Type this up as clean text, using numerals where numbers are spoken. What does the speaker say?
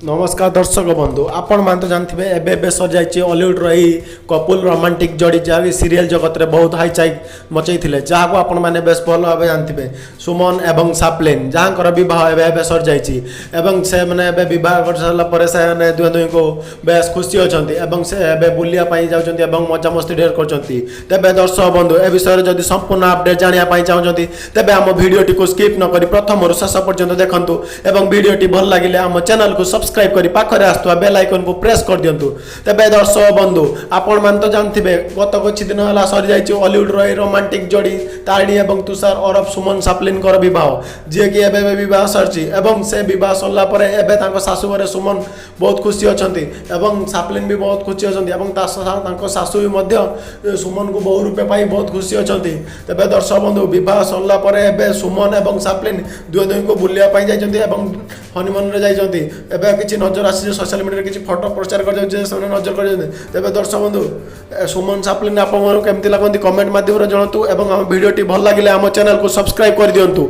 नमस्कार दर्शक बंधु आपण मान तो जानते एबे सर जाइए हॉलीवुड रही कपुल रोमांटिक जोड़ी जहाँ सीरियल जगत में बहुत हाईचाई मचई जहाँ को आपण मैंने बेस भल भाव जानते सुमन एवं साप्लिन जहाँकर बह एवं सर जाइए से मैंने बह कर सारापर से दुहे दुही को बेस खुशी अच्छा से बुलापाई जाऊँच मजामस्ती ढेर कर तेरे दर्शक बंधु ए विषय जब संपूर्ण अपडेट जानापी चाहते तेज आम भिडटी को स्किप नक प्रथम शेष पर्यंत देखूँ और भिडटी भल लगे आम चैनल को सब्सक्राइब करी पाखरे आसुवा बेल आइकन को प्रेस कर दियंतु। तेबे दर्शक बंधु आपण मान तो जानते गत कुछ दिन है सरी जाइए हॉलीवुड रही रोमांटिक जोड़ी तारिणी और तुषार और सुमन साप्लिन बह जी कि एवं बह सरी से बह सरला एवं शाशुघर सुमन बहुत खुशी अच्छा साप्लिन भी बहुत खुशी अच्छा शाशु भी सुमन को बहु रूपे पाई बहुत खुशी अच्छा तेज दर्शक बंधु बह सरला सुमन और साप्लिन दुहे दुही को बुलापाई जाइए हनीमून जाइए किसी नजर आसी सोशल मीडिया किसी फोटो प्रचार कर नजर कर तेज दर्शक बंधु सुमन साप्लिन आपको केमती लगती कमेंट माध्यम जनातु और भिडियोटी भल लगे आम चैनल को सब्सक्राइब कर दिंतु।